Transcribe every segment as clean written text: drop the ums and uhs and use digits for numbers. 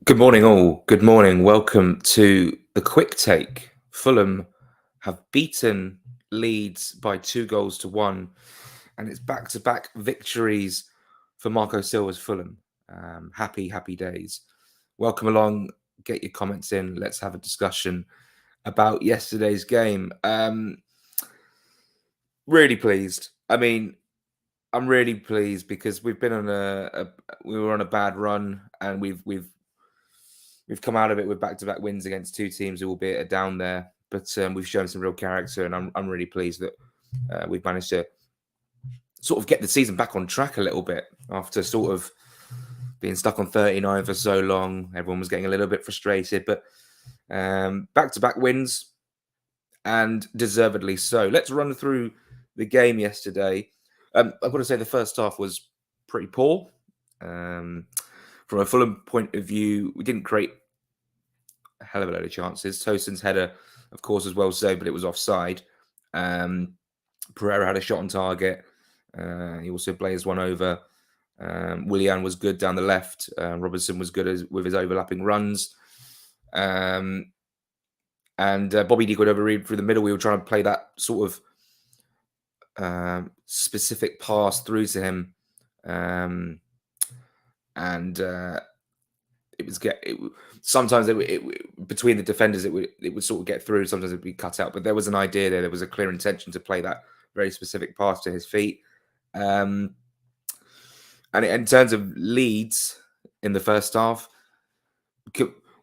Good morning, all. Good morning. Welcome to the quick take. Fulham have beaten Leeds by 2 goals to 1, and it's back-to-back victories for Marco Silva's Fulham. Happy days. Welcome along. Get your comments in. Let's have a discussion about yesterday's game. Really pleased. I'm really pleased because we've been on we were on a bad run, and we've come out of it with back-to-back wins against two teams who, albeit, are down there. But we've shown some real character, and I'm really pleased that we've managed to sort of get the season back on track a little bit after sort of being stuck on 39 for so long. Everyone was getting a little bit frustrated, but back-to-back wins, and deservedly so. Let's run through the game yesterday. I've got to say the first half was pretty poor. From a Fulham point of view, we didn't create a hell of a load of chances. Tosin's header, of course, was well saved, but it was offside. Pereira had a shot on target. He also blazed one over. Willian was good down the left. Robertson was good with his overlapping runs. And Bobby D got overread through the middle. We were trying to play that sort of specific pass through to him. Sometimes between the defenders it would sort of get through. Sometimes it would be cut out, but there was an idea there. There was a clear intention to play that very specific pass to his feet. And in terms of Leeds in the first half,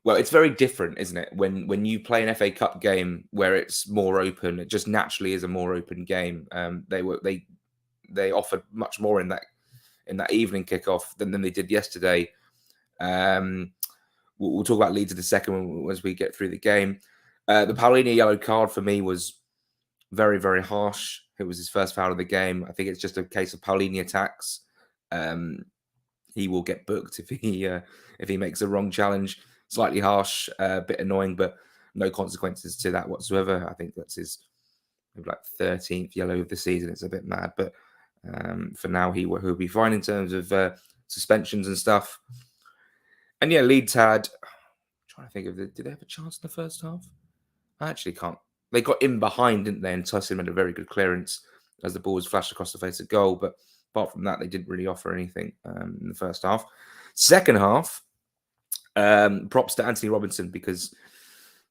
well, it's very different, isn't it? When you play an FA Cup game where it's more open, it just naturally is a more open game. They offered much more in that evening kickoff than they did yesterday. We'll talk about Leeds in a second as we get through the game. The Paulinho yellow card for me was very, very harsh. It was his first foul of the game. I think it's just a case of Paulinho attacks. He will get booked if he makes a wrong challenge. Slightly harsh, a bit annoying, but no consequences to that whatsoever. I think that's his 13th yellow of the season. It's a bit mad, but for now he'll be fine in terms of suspensions and stuff. And yeah, Leeds had. I'm trying to think of did they have a chance in the first half? I actually can't. They got in behind, didn't they? And Tussin made a very good clearance as the ball was flashed across the face of goal. But apart from that, they didn't really offer anything in the first half. Second half, props to Anthony Robinson, because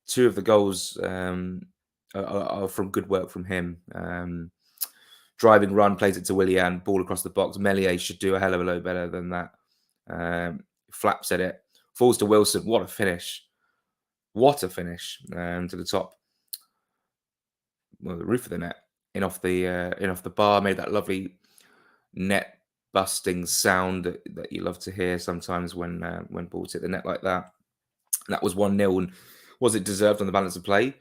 two of the goals are from good work from him. Driving run, plays it to Willian, ball across the box. Meslier should do a hell of a lot better than that. Flaps at it, falls to Wilson. What a finish! What a finish to the top. Well, the roof of the net, in off the bar, made that lovely net busting sound that you love to hear sometimes when balls hit the net like that. And that was 1-0. And was it deserved on the balance of play?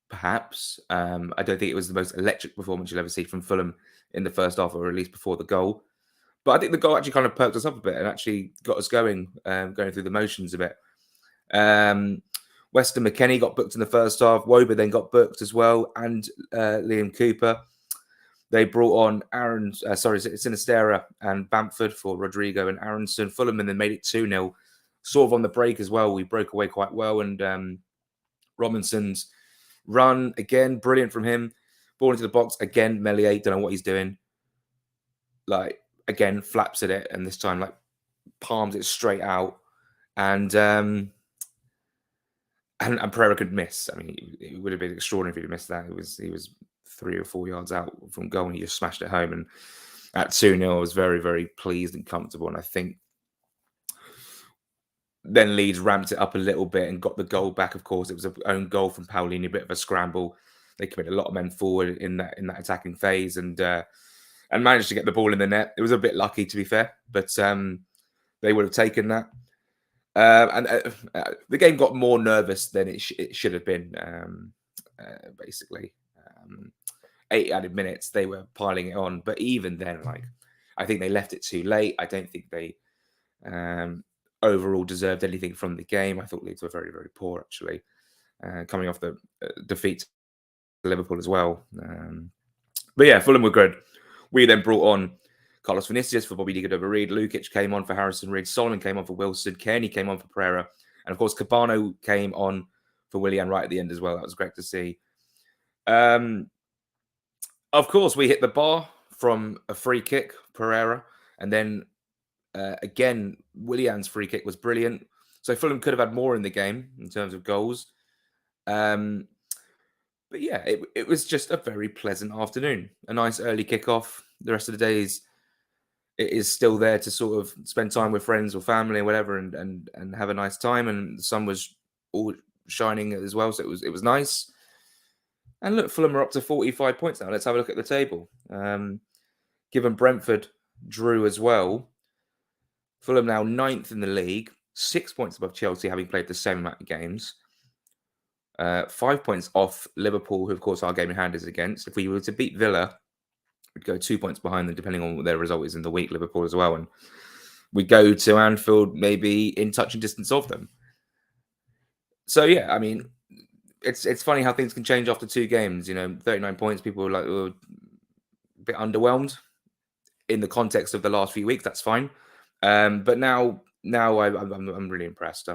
Perhaps. I don't think it was the most electric performance you'll ever see from Fulham in the first half, or at least before the goal. But I think the goal actually kind of perked us up a bit and actually got us going through the motions a bit. Weston McKennie got booked in the first half. Woba then got booked as well, and Liam Cooper. They brought on Sinisterra and Bamford for Rodrigo and Aronson. Fulham and then made it 2-0. Sort of on the break as well. We broke away quite well, and Robinson's run, again, brilliant from him. Ball into the box, again, Meslier, don't know what he's doing. Again, flaps at it, and this time, palms it straight out. And Pereira could miss. I mean, it would have been extraordinary if he'd missed that. He was 3 or 4 yards out from goal, and he just smashed it home. And at 2-0, I was very, very pleased and comfortable. And I think then Leeds ramped it up a little bit and got the goal back. Of course, it was an own goal from Paulinho, a bit of a scramble. They committed a lot of men forward in that attacking phase, and managed to get the ball in the net. It was a bit lucky, to be fair, but they would have taken that. And the game got more nervous than it should have been, basically. 8 added minutes, they were piling it on. But even then, I think they left it too late. I don't think they overall deserved anything from the game. I thought Leeds were very, very poor, actually, coming off the defeat to Liverpool as well. But yeah, Fulham were good. We then brought on Carlos Vinicius for Bobby Digard over Reed. Lukic came on for Harrison Reed. Solomon came on for Wilson. Kearney came on for Pereira. And of course, Cabano came on for Willian right at the end as well. That was great to see. Of course, we hit the bar from a free kick, Pereira. And then again, Willian's free kick was brilliant. So Fulham could have had more in the game in terms of goals. But yeah, it was just a very pleasant afternoon. A nice early kickoff. The rest of the day is still there to sort of spend time with friends or family or whatever, and have a nice time. And the sun was all shining as well, so it was nice. And look, Fulham are up to 45 points now. Let's have a look at the table. Given Brentford drew as well, Fulham now 9th in the league, 6 points above Chelsea, having played the same amount of games. 5 points off Liverpool, who of course our game in hand is against. If we were to beat Villa, we'd go 2 points behind them, depending on what their result is in the week, Liverpool as well. And we go to Anfield maybe in touching distance of them. So yeah, I mean, it's funny how things can change after 2 games. 39 points, people were like, a bit underwhelmed in the context of the last few weeks. That's fine. But now I'm really impressed.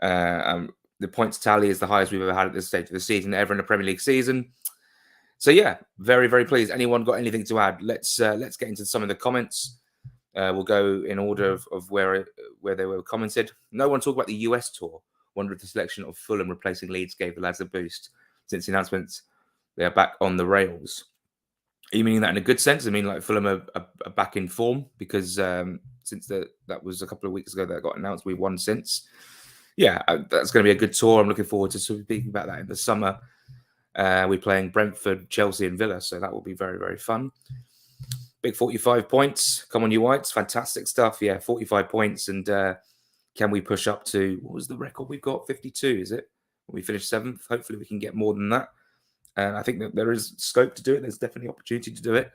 The points tally is the highest we've ever had at this stage of the season, ever in a Premier League season. So yeah, very, very pleased. Anyone got anything to add? Let's get into some of the comments. We'll go in order of where they were commented. No one talked about the US tour. Wonder if the selection of Fulham replacing Leeds gave the lads a boost. Since the announcement, they are back on the rails. Are you meaning that in a good sense? I mean, like Fulham are back in form because since that was a couple of weeks ago that got announced, we've won since. Yeah, that's going to be a good tour. I'm looking forward to speaking about that in the summer. We're playing Brentford, Chelsea, and Villa, so that will be very, very fun. Big 45 points. Come on, you Whites. Fantastic stuff. Yeah, 45 points. And can we push up to, what was the record we've got? 52, is it? We finished 7th. Hopefully we can get more than that. And I think that there is scope to do it. There's definitely opportunity to do it.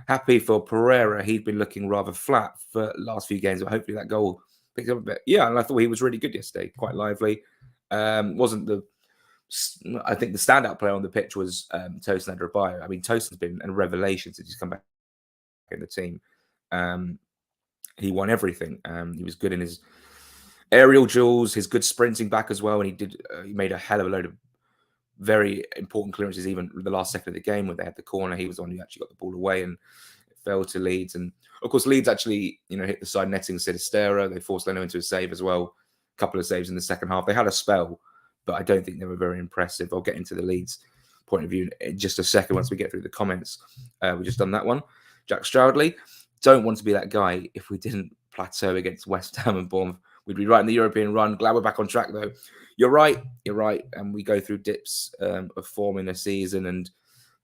Happy for Pereira. He'd been looking rather flat for the last few games, but hopefully that goal picked up a bit. Yeah, and I thought he was really good yesterday. Quite lively. Wasn't the... I think the standout player on the pitch was Tosin Adarabioyo. I mean, Tosin's been a revelation since he's come back in the team. He won everything. He was good in his aerial duels, his good sprinting back as well, and he made a hell of a load of very important clearances, even the last second of the game when they had the corner. He was the one who actually got the ball away and it fell to Leeds. And of course, Leeds actually, hit the side netting Sinisterra. They forced Leno into a save as well. A couple of saves in the second half. They had a spell, but I don't think they were very impressive. I'll get into the Leeds point of view in just a second once we get through the comments. We've just done that one. Jack Stroudley, don't want to be that guy if we didn't plateau against West Ham and Bournemouth. We'd be right in the European run. Glad we're back on track, though. You're right. And we go through dips of form in a season, and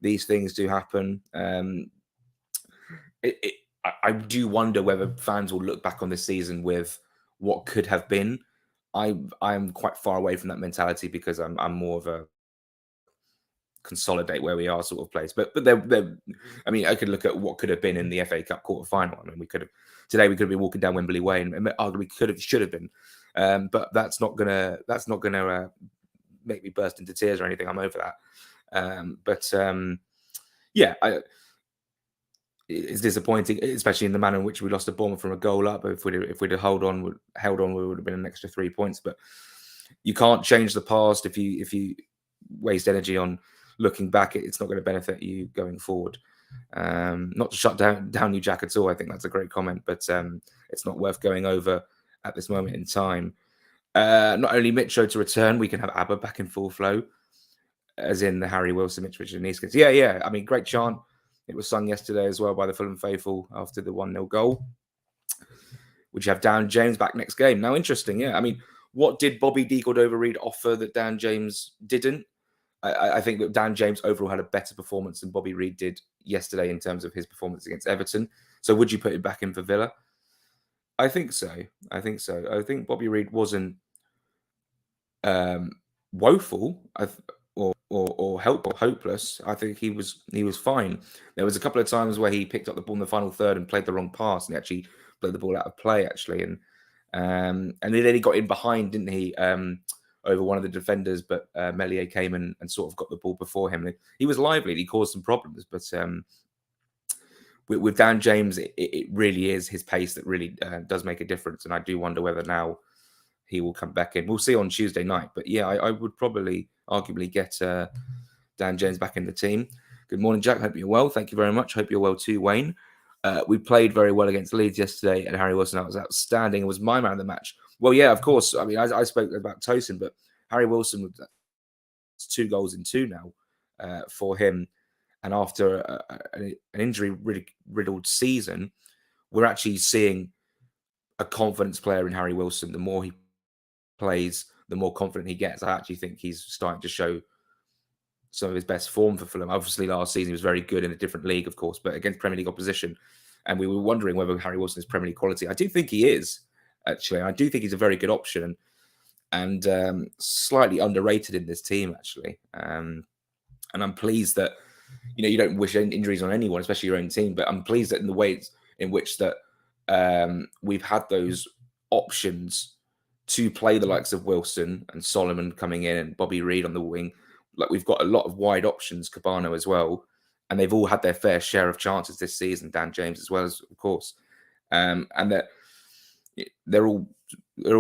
these things do happen. I do wonder whether fans will look back on this season with what could have been. I'm quite far away from that mentality because I'm more of a consolidate where we are sort of place. But I mean, I could look at what could have been in the FA Cup quarter final. I mean, we could have been walking down Wembley Way, and arguably should have been. But that's not gonna make me burst into tears or anything. I'm over that. Yeah, it's disappointing, especially in the manner in which we lost to Bournemouth from a goal up. If we'd have held on, we would have been an extra 3 points. But you can't change the past if you waste energy on looking back. It's not going to benefit you going forward. Not to shut down you, Jack, at all. I think that's a great comment, but it's not worth going over at this moment in time. Not only Mitcho to return, we can have ABBA back in full flow, as in the Harry Wilson, Mitch Richard Niskins. Yeah. I mean, great chant. It was sung yesterday as well by the Fulham faithful after the 1-0 goal. Would you have Dan James back next game? Now, interesting, yeah. I mean, what did Bobby Deagle over Reed offer that Dan James didn't? I think that Dan James overall had a better performance than Bobby Reed did yesterday in terms of his performance against Everton. So would you put him back in for Villa? I think so. I think Bobby Reed wasn't woeful or hopeless. I think he was fine. There was a couple of times where he picked up the ball in the final third and played the wrong pass, and he actually played the ball out of play, actually. And then he got in behind, didn't he, over one of the defenders, but Meslier came and sort of got the ball before him. He was lively. He caused some problems, but with Dan James, it really is his pace that really does make a difference. And I do wonder whether now he will come back in. We'll see on Tuesday night. But yeah, I would probably arguably get Dan James back in the team. Good morning, Jack. Hope you're well. Thank you very much. Hope you're well too, Wayne. We played very well against Leeds yesterday, and Harry Wilson was outstanding. It was my man of the match. Well, yeah, of course. I mean, I spoke about Tosin, but Harry Wilson was 2 goals in 2 now for him. And after an injury-riddled season, we're actually seeing a confidence player in Harry Wilson. The more he plays, the more confident he gets. I actually think he's starting to show some of his best form for Fulham. Obviously, last season he was very good in a different league, of course, but against Premier League opposition. And we were wondering whether Harry Wilson is Premier League quality. I do think he is, actually. I do think he's a very good option and slightly underrated in this team, actually. And I'm pleased that, you don't wish injuries on anyone, especially your own team, but I'm pleased that in the ways in which that we've had those options to play the likes of Wilson and Solomon coming in and Bobby Reid on the wing. Like, we've got a lot of wide options, Cabano as well, and they've all had their fair share of chances this season. Dan James as well, as of course, and that they're all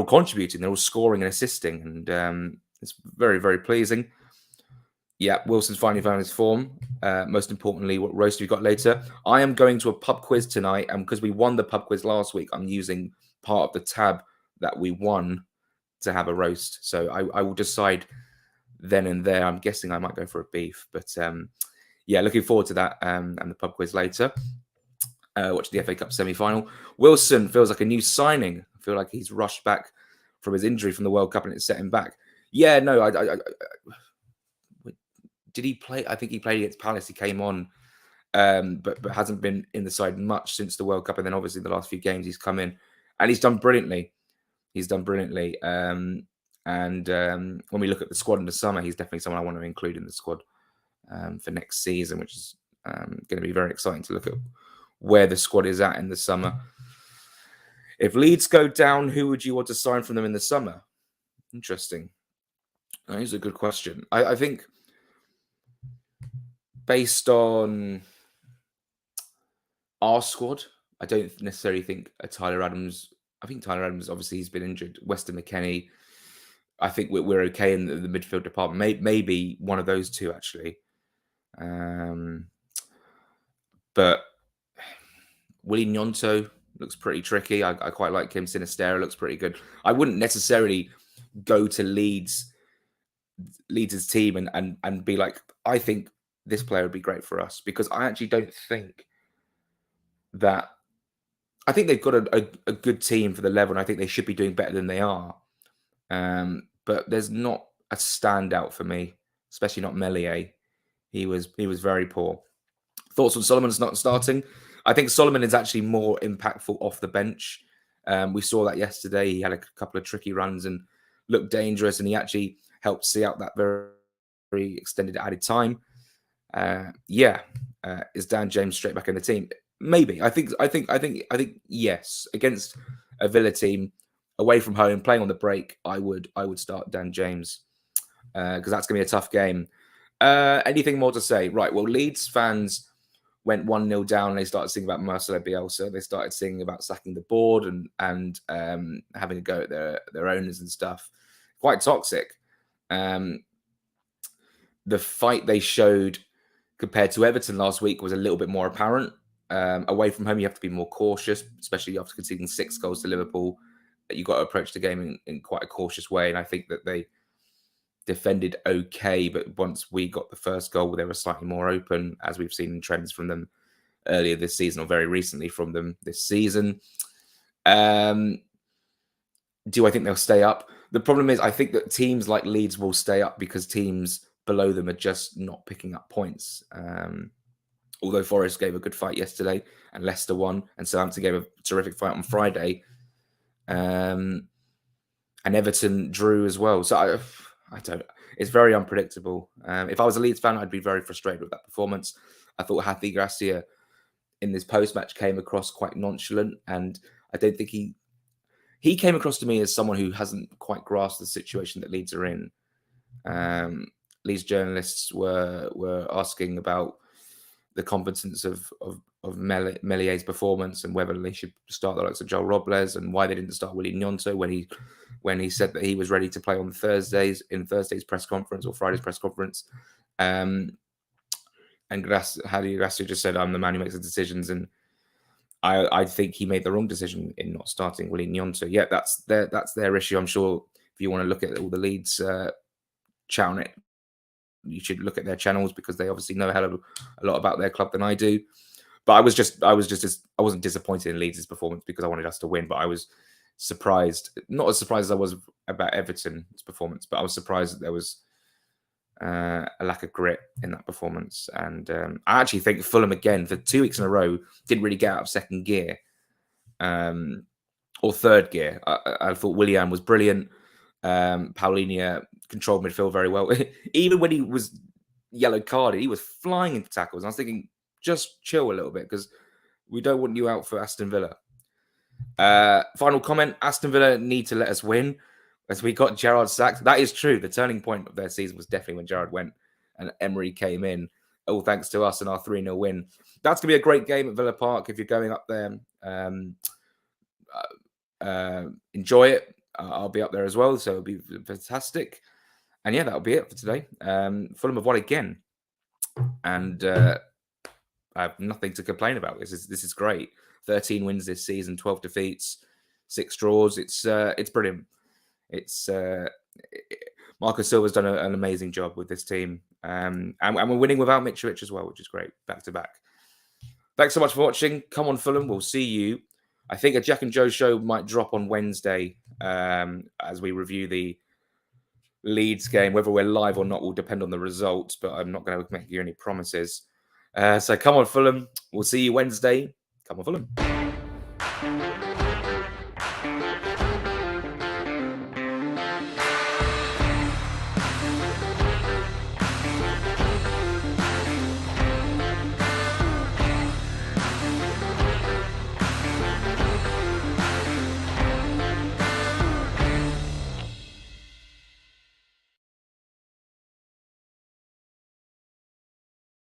contributing, they're all scoring and assisting, and it's very, very pleasing. Yeah, Wilson's finally found his form. Most importantly, what roast have you got later? I am going to a pub quiz tonight, and because we won the pub quiz last week, I'm using part of the tab that we won to have a roast. So I will decide then and there. I'm guessing I might go for a beef, but yeah, looking forward to that and the pub quiz later. Watching the FA Cup semi-final. Wilson feels like a new signing. I feel like he's rushed back from his injury from the World Cup and it set him back. Yeah, no, did he play? I think he played against Palace. He came on, but hasn't been in the side much since the World Cup. And then obviously the last few games he's come in and he's done brilliantly. And when we look at the squad in the summer, he's definitely someone I want to include in the squad for next season, which is going to be very exciting to look at where the squad is at in the summer. If Leeds go down, who would you want to sign from them in the summer? Interesting. That is a good question. I think based on our squad, I don't necessarily think Tyler Adams. I think Tyler Adams, obviously, he's been injured. Weston McKennie, I think we're okay in the midfield department. Maybe one of those two, actually. But Willie Gnonto looks pretty tricky. I quite like him. Sinistera looks pretty good. I wouldn't necessarily go to Leeds' team and be like, I think this player would be great for us, because I actually don't think that. I think they've got a good team for the level, and I think they should be doing better than they are. But there's not a standout for me, especially not Melier. He was very poor. Thoughts on Solomon's not starting? I think Solomon is actually more impactful off the bench. We saw that yesterday. He had a couple of tricky runs and looked dangerous, and he actually helped see out that very, very extended added time. Is Dan James straight back in the team? Maybe. I think yes. Against a Villa team, away from home, playing on the break, I would start Dan James because that's going to be a tough game. Anything more to say? Right. Well, Leeds fans went 1-0 down and they started singing about Marcelo Bielsa. They started singing about sacking the board and having a go at their owners and stuff. Quite toxic. The fight they showed compared to Everton last week was a little bit more apparent. Away from home, you have to be more cautious, especially after conceding 6 goals to Liverpool. You've got to approach the game in quite a cautious way. And I think that they defended okay, but once we got the first goal, they were slightly more open, as we've seen in trends from them earlier this season, or very recently from them this season. Do I think they'll stay up? The problem is, I think that teams like Leeds will stay up because teams below them are just not picking up points. Although Forest gave a good fight yesterday and Leicester won, and Southampton gave a terrific fight on Friday, and Everton drew as well. So I don't. It's very unpredictable. If I was a Leeds fan, I'd be very frustrated with that performance. I thought Hathi Gracia in this post-match came across quite nonchalant, and I don't think he came across to me as someone who hasn't quite grasped the situation that Leeds are in. Leeds journalists were asking about the competence of Melié's performance and whether they should start the likes of Joel Robles and why they didn't start Willy Gnonto when he said that he was ready to play on Thursday's press conference or Friday's press conference. And Hadi Gracia just said, "I'm the man who makes the decisions," and I think he made the wrong decision in not starting Willy Gnonto. Yeah, that's their issue. I'm sure if you want to look at all the Leeds channel, you should look at their channels because they obviously know a lot about their club than I do. But I wasn't disappointed in Leeds' performance because I wanted us to win, but I was surprised, not as surprised as I was about Everton's performance, but I was surprised that there was a lack of grit in that performance. And I actually think Fulham, again, for 2 weeks in a row, didn't really get out of second gear or third gear. I thought Willian was brilliant. Paulinho controlled midfield very well. Even when he was yellow carded, he was flying into tackles. I was thinking, just chill a little bit because we don't want you out for Aston Villa. Final comment, Aston Villa need to let us win as we got Gerrard sacked. That is true. The turning point of their season was definitely when Gerrard went and Emery came in, all thanks to us and our 3-0 win. That's going to be a great game at Villa Park if you're going up there. Enjoy it. I'll be up there as well, so it'll be fantastic. And yeah, that'll be it for today. Fulham have won again, and I have nothing to complain about. This is great. 13 wins this season, 12 defeats, 6 draws. It's brilliant. Marco Silva's done an amazing job with this team, and we're winning without Mitrovic as well, which is great, back to back. Thanks so much for watching. Come on, Fulham. We'll see you. I think a Jack and Joe show might drop on Wednesday as we review the Leeds game. Whether we're live or not will depend on the results, but I'm not going to make you any promises. So come on, Fulham. We'll see you Wednesday. Come on, Fulham.